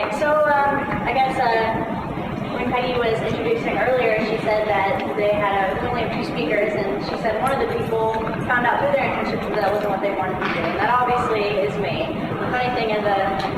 Okay, so I guess when Peggy was introducing earlier, she said that they had only a few speakers, and she said one of the people found out through their internship that that wasn't what they wanted to do, and that obviously is me. The funny thing is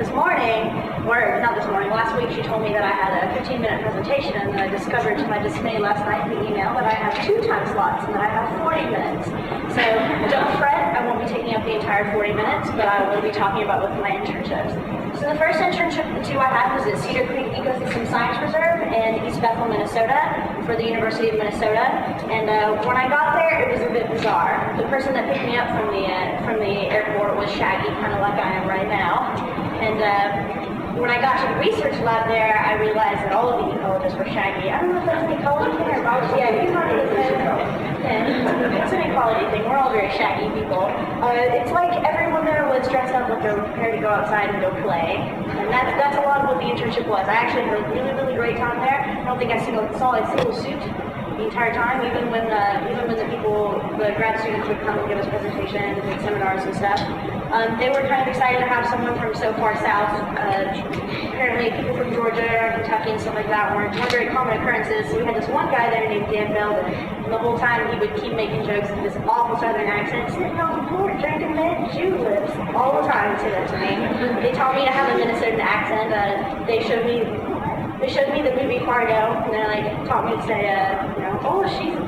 this morning, or not this morning, last week, she told me that I had a 15-minute presentation, and then I discovered to my dismay last night in the email that I have 2 time slots, and that I have 40 minutes. So don't fret, I won't be taking up the entire 40 minutes, but I will be talking about both of my internships. So the first internship, the 2 I had, was at Cedar Creek Ecosystem Science Reserve in East Bethel, Minnesota, for the University of Minnesota. And when I got there, it was a bit bizarre. The person that picked me up from the airport was Shaggy, kind of like I am right now. And when I got to the research lab there, I realized that all of the ecologists were Shaggy. I don't know if that's an ecology thing or biology. Yeah, you might it's an equality thing. We're all very Shaggy people. It's like everyone there was dressed up like they were prepared to go outside and go play. And that's a lot of what the internship was. I actually had a really, really great time there. I don't think I saw a single suit the entire time, even when the grad students would come and give us presentations and seminars and stuff. They were kind of excited to have someone from so far south. Apparently people from Georgia, Kentucky, and stuff like that weren't very common occurrences. So we had this one guy there named Dan Belden, and the whole time he would keep making jokes with this awful southern accent, sitting on the floor drinking mint juleps all the time. Say that to me. They taught me to have a Minnesotan accent. They showed me the movie Fargo, and they taught me to say, oh,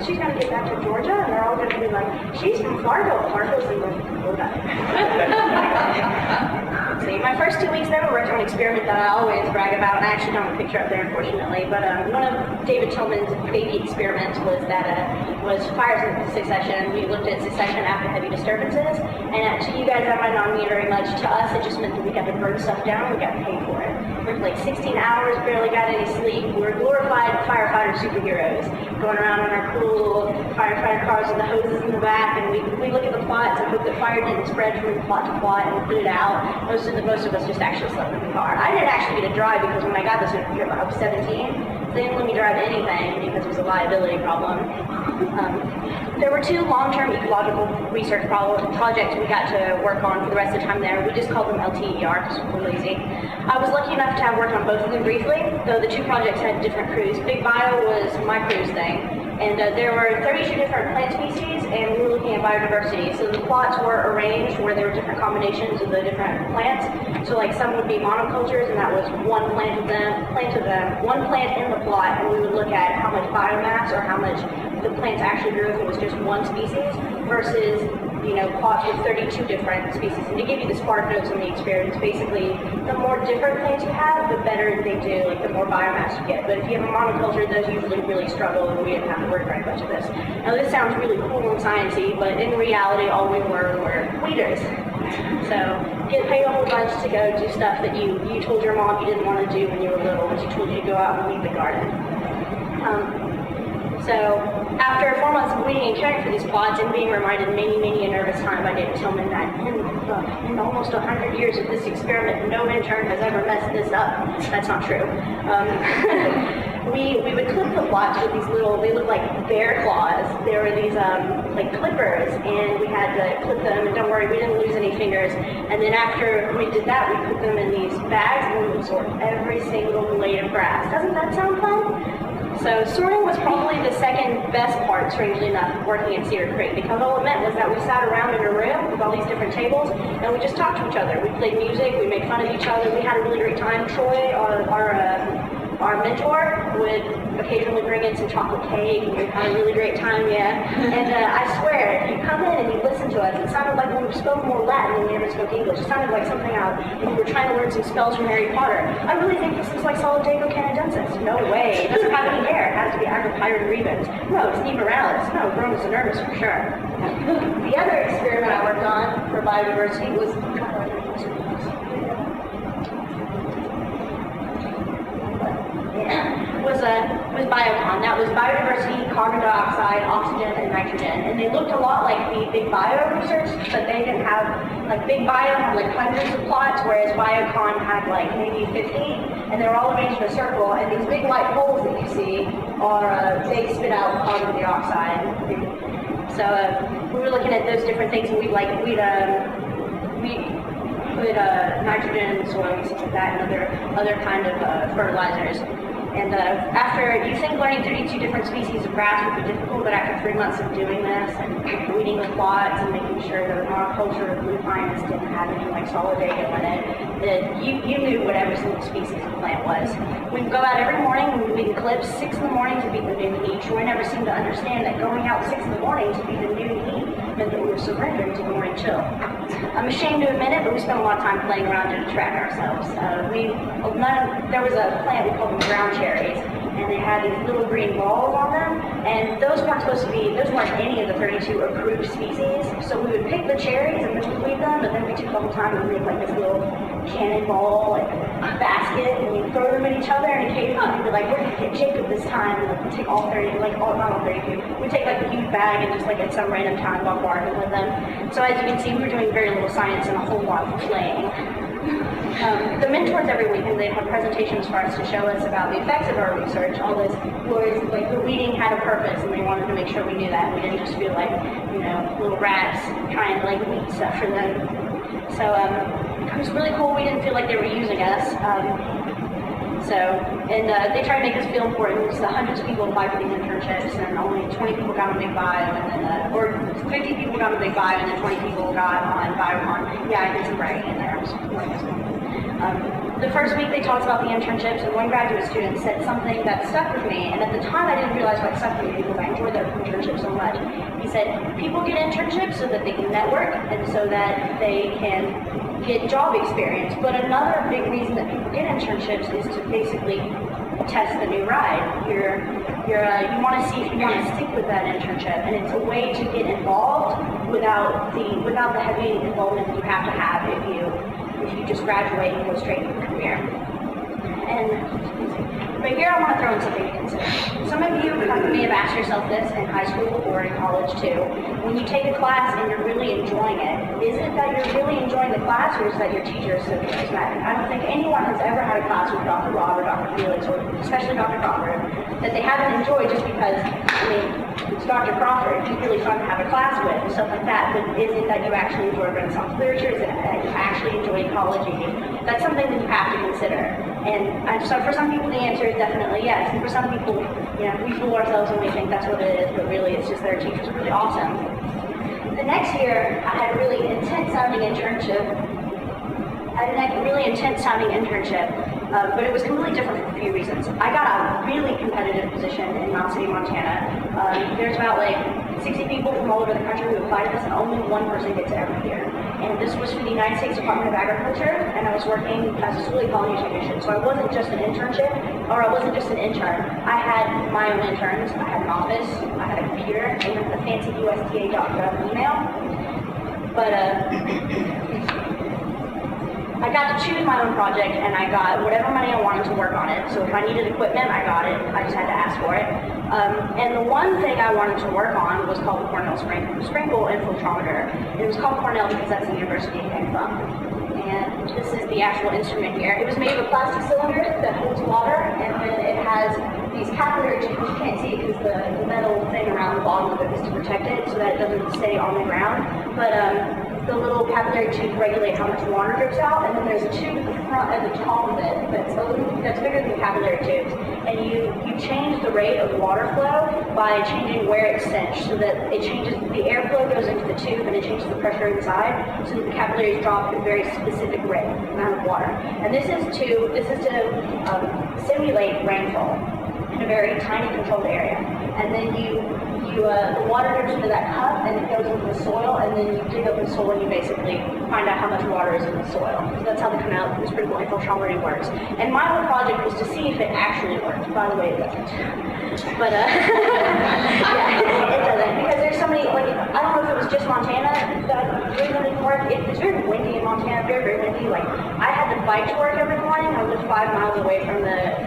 she's gonna get back to Georgia, and they're all gonna be like, she's from Fargo. Fargo's in Minnesota. See, my first 2 weeks there, we worked on an experiment that I always brag about, and I actually don't have a picture up there, unfortunately. But one of David Tillman's baby experiments was was fires in succession. We looked at succession after heavy disturbances, and to you guys that might not mean very much. To us, it just meant that we got to burn stuff down. We got paid for it. Worked like 16 hours, barely got any sleep. We were glorified firefighter superheroes, going around in our cool little firefighter cars with the hoses in the back, and we look at the plots and hope that fire didn't spread from plot to plot, and we put it out. Most of us just actually slept in the car. I didn't actually get to drive because when I got this internship, I was 17. They didn't let me drive anything because it was a liability problem. There were 2 long-term ecological research projects we got to work on for the rest of the time there. We just called them LTER because we're lazy. I was lucky enough to have worked on both of them briefly, though the 2 projects had different crews. Big Bio was my crew's thing. And there were 32 different plant species, and we were looking at biodiversity. So the plots were arranged where there were different combinations of the different plants. So like some would be monocultures, and that was one plant in the plot, and we would look at how much biomass or how much the plants actually grew if it was just one species versus plots with 32 different species. And to give you the spark notes on the experience, basically, the more different plants you have, the better they do, like the more biomass you get. But if you have a monoculture, those usually really struggle, and we didn't have to work very much of this. Now this sounds really cool and sciencey, but in reality, all we were weeders. So get paid a whole bunch to go do stuff that you told your mom you didn't want to do when you were little, but she told you to go out and weed the garden. So after 4 months of weeding and caring for these plots and being reminded many a nervous time by David Tillman that in almost 100 years of this experiment, no intern has ever messed this up. That's not true. We would clip the plots with these they look like bear claws. There were these like clippers, and we had to clip them, and don't worry, we didn't lose any fingers. And then after we did that, we put them in these bags, and we would sort every single blade of grass. Doesn't that sound fun? So sorting was probably the second best part, strangely enough, of working at Cedar Creek, because all it meant was that we sat around in a room with all these different tables, and we just talked to each other. We played music, we made fun of each other, we had a really great time. Troy, our mentor, would occasionally bring in some chocolate cake, and we had a really great time, yeah. And I swear, if you come in and you listen to us, it sounded like when we spoke more Latin than we ever spoke English. It sounded like something out, and we were trying to learn some spells from Harry Potter. I really think this is like Solidago Canadensis. No way. It doesn't have any hair. It has to be Agropyron rebens. No, it's Nemoralis. No, Bromus nervus for sure. The other experiment I worked on for biodiversity was was biocon. That was biodiversity, carbon dioxide, oxygen, and nitrogen. And they looked a lot like the Big Bio research, but they didn't have, like Big Bio had like hundreds of plots, whereas biocon had like maybe 50, and they were all arranged in a circle. And these big white holes that you see are, they spit out carbon dioxide. So we were looking at those different things, and we'd put nitrogen in the soil, stuff like that, and other kind of fertilizers. And after, you think learning 32 different species of grass would be difficult, but after 3 months of doing this and weeding the plots and making sure the monoculture of blue pines didn't have any like solid in it, that you knew what every single species of plant was. We'd go out every morning and we'd eclipse 6 in the morning to beat the noon heat. Troy never seemed to understand that going out 6 in the morning to beat the noon heat meant that we were surrendering to the morning chill. I'm ashamed to admit it, but we spent a lot of time playing around to distract ourselves. There was a plant we called them ground cherries, and they had these little green balls on them, and those weren't any of the 32 approved species. So we would pick the cherries and then we'd weed them, but then we took all the time and make like this little cannonball basket, and we'd throw them at each other, and occasionally we'd be like, we're gonna get Jacob this time, and we'd take all 30, not all 32, we'd take like a huge bag and just like at some random time walk barking with them. So as you can see, we were doing very little science and a whole lot of playing. The mentors every week, and they'd have presentations for us to show us about the effects of our research. All this was like the weeding had a purpose, and they wanted to make sure we knew that. We didn't just feel like, little rats trying to like weed stuff for them. So it was really cool. We didn't feel like they were using us. They tried to make us feel important. So hundreds of people applied for these internships, and only 20 people got on Big Five, and then, or 50 people got on Big Five, and then 20 people got on Biocon. Yeah, I did some bragging in there. The first week they talked about the internships, and one graduate student said something that stuck with me, and at the time I didn't realize why it stuck with me because I enjoyed their internship so much. He said, people get internships so that they can network and so that they can get job experience, but another big reason that people get internships is to basically test the new ride. You want to see if you want to stick with that internship, and it's a way to get involved without the heavy involvement that you have to have if you just graduate and go straight into the career. But here I want to throw in something to consider. Some of you may have asked yourself this in high school or in college too. When you take a class and you're really enjoying it, is it that you're really enjoying the class, or is that your teacher is so charismatic? I don't think anyone has ever had a class with Dr. Rob or Dr. Felix, or especially Dr. Crawford, that they haven't enjoyed just because, it's Dr. Crawford. He's really fun to have a class with and stuff like that, but is it that you actually enjoy Renaissance literature? Is it that you actually enjoy ecology? That's something that you have to consider. And so for some people the answer is definitely yes, and for some people, we fool ourselves and we think that's what it is, but really it's just their teachers are really awesome. The next year, I had a really intense sounding internship. But it was completely different for a few reasons. I got a really competitive position in Mound City, Montana. There's about 60 people from all over the country who applied to this, and only one person gets it every year. And this was for the United States Department of Agriculture, and I was working as a school ecology technician. So I wasn't just an internship, or I wasn't just an intern. I had my own interns, I had an office, I had a computer, and a fancy USDA.gov email. But I got to choose my own project, and I got whatever money I wanted to work on it. So if I needed equipment, I got it. I just had to ask for it. And the one thing I wanted to work on was called the Cornell Sprinkle Infiltrometer. It was called Cornell because that's the university it came from. And this is the actual instrument here. It was made of a plastic cylinder that holds water, and then it has these capillary tubes. You can't see it because the metal thing around the bottom of it is to protect it so that it doesn't stay on the ground. But the little capillary tubes regulate how much water drips out, and then there's a tube at the front and the top of it that's bigger than capillary tubes. And you change the rate of water flow by changing where it's cinched, so that it changes, the airflow goes into the tube and it changes the pressure inside, so that the capillaries drop at a very specific rate, amount of water. And this is to simulate rainfall in a very tiny controlled area. And then the water drips into that cup and it goes into the soil, and then you dig up the soil and you basically find out how much water is in the soil. So that's how the Cornell Sprinkle Infiltrometer works. And my whole project was to see if it actually worked. By the way, it doesn't. But yeah, it doesn't, because there's so many, I don't know if it was just Montana that really didn't work. It's very windy in Montana, very, very windy. I had to bike to work every morning. I lived 5 miles away from the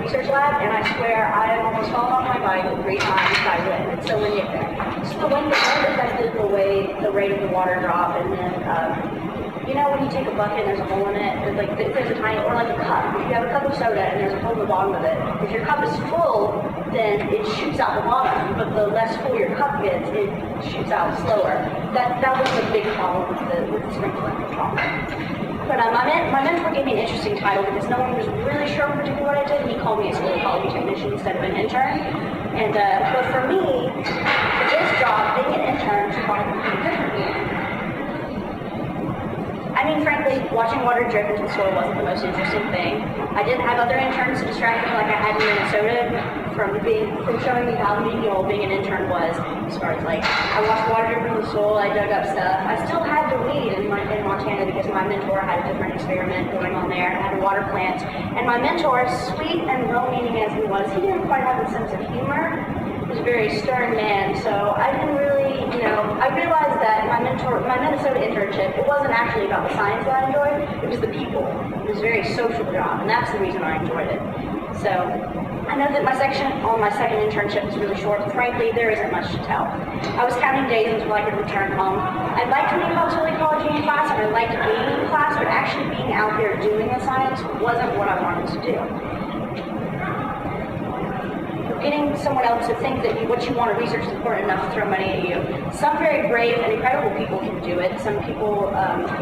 research lab, and I swear I almost fell off my bike 3 times by wind. It's so windy up there. So the wind affected the rate of the water drop, and then when you take a bucket and there's a hole in it, there's a tiny, or like a cup. If you have a cup of soda and there's a hole in the bottom of it, if your cup is full, then it shoots out the bottom, but the less full your cup gets, it shoots out slower. That was the big problem with the sprinkler problem. But my mentor gave me an interesting title because no one was really sure particularly what I did. He called me a school ecology technician instead of an intern. And but for me, for this job, being an intern took on something different. I mean, frankly, watching water drip into the soil wasn't the most interesting thing. I didn't have other interns to distract me like I had in Minnesota from showing me how menial being an intern was. As far as like, I watched water drip into the soil, I dug up stuff. I still had to weed in Montana because my mentor had a different experiment going on there. I had a water plant, and my mentor, sweet and well-meaning as he was, he didn't quite have a sense of humor. He was a very stern man, so I didn't really, I realized that my Minnesota internship, it wasn't actually about the science that I enjoyed, it was the people. It was a very social job, and that's the reason I enjoyed it. So, I know that my second internship was really short, but frankly, there isn't much to tell. I was counting days until I could return home. I liked being cultural ecology in class, and I liked being in class, but actually being out there doing the science wasn't what I wanted to do. Getting someone else to think that what you want to research is important enough to throw money at you. Some very brave and incredible people can do it. Some people,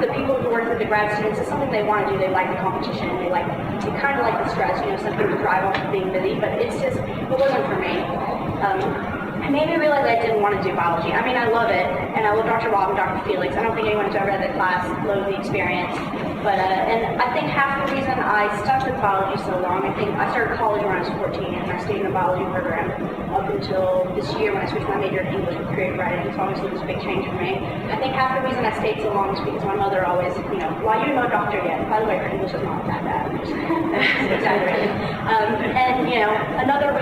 the people who work with the grad students, it's something they want to do. They like the competition. They kind of like the stress. Some people thrive on being busy, but it wasn't for me. It made me realize I didn't want to do biology. I mean, I love it, and I love Dr. Rob and Dr. Felix. I don't think anyone who's ever had that class loathed the experience. But, and I think half the reason I stuck with biology so long, I think I started college when I was 14, and I stayed in a biology program up until this year when I switched my major to English with creative writing. So obviously it was a big change for me. I think half the reason I stayed so long is because my mother always, why you no doctor yet? By the way, her English is not that bad. Exaggerated. And, another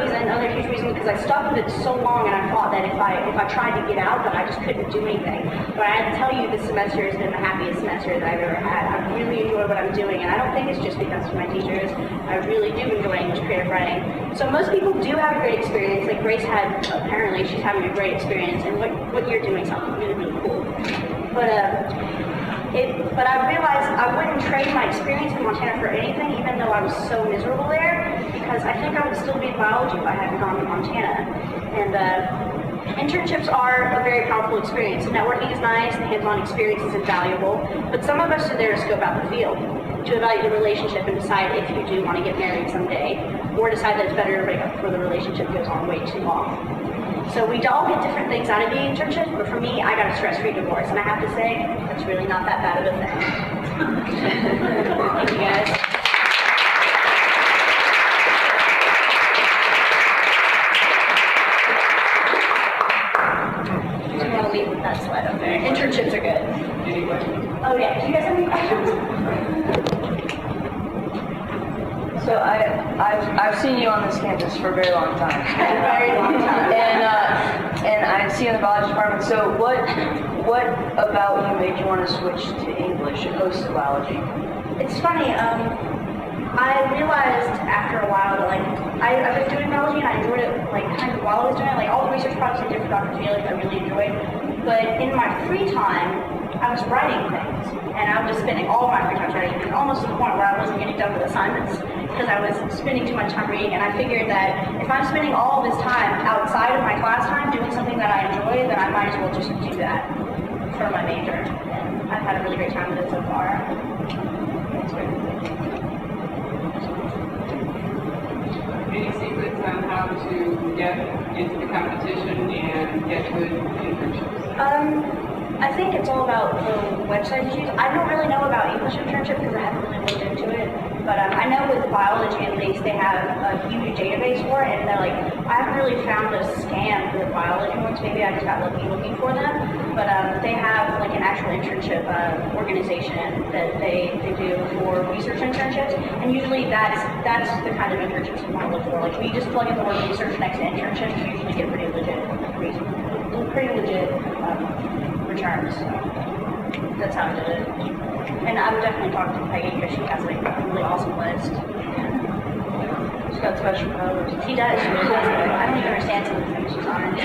huge reason, because I stuck with it so long, and I thought that if I tried to get out, that I just couldn't do anything. But I had to tell you, this semester has been the happiest semester that I've ever had. I really enjoy what I'm doing, and I don't think it's just because of my teachers. I really do enjoy English creative writing. So most people do have a great experience. Like Grace apparently she's having a great experience, and what you're doing something really, really cool. But I realized I wouldn't trade my experience in Montana for anything, even though I was so miserable there, because I think I would still be in biology if I hadn't gone to Montana. And internships are a very powerful experience. Networking is nice, the hands-on experience is invaluable, but some of us are there to scope out the field, to evaluate the relationship and decide if you do want to get married someday, or decide that it's better to break up before the relationship goes on way too long. So we all get different things out of the internship, but for me, I got a stress-free divorce, and I have to say, it's really not that bad of a thing. Thank you guys. With that slide up there. Internships are good. Any questions? Oh yeah, do you guys have any questions? So I've seen you on this campus for a very long time. A very long time. And I see you in the biology department. So what about you made you want to switch to English opposed to biology? It's funny, I realized after a while that I've been doing biology and I enjoyed it kind of while I was doing it. All the research projects I did for Dr. Felix I really enjoyed. But in my free time, I was writing things. And I was spending all my free time writing, and almost to the point where I wasn't getting done with assignments because I was spending too much time reading. And I figured that if I'm spending all of this time outside of my class time doing something that I enjoy, then I might as well just do that for my major. And I've had a really great time with it so far. It's great. Any secrets on how to get into the competition and get good internships? I think it's all about the website you use. I don't really know about English internship because I haven't really looked into it. But I know with biology at least they have a huge database for it, and they're I haven't really found a scam for the biology ones. Maybe I just got lucky looking for them. But they have an actual internship organization that they do for research internships, and usually that's the kind of internships you want to look for. If you just plug in the word research next to internships, you usually get pretty legit returns. So that's how I did it. And I would definitely talk to Peggy because she has a really awesome list. She's got special powers. She does. She really does. I don't even understand some of the things she's on.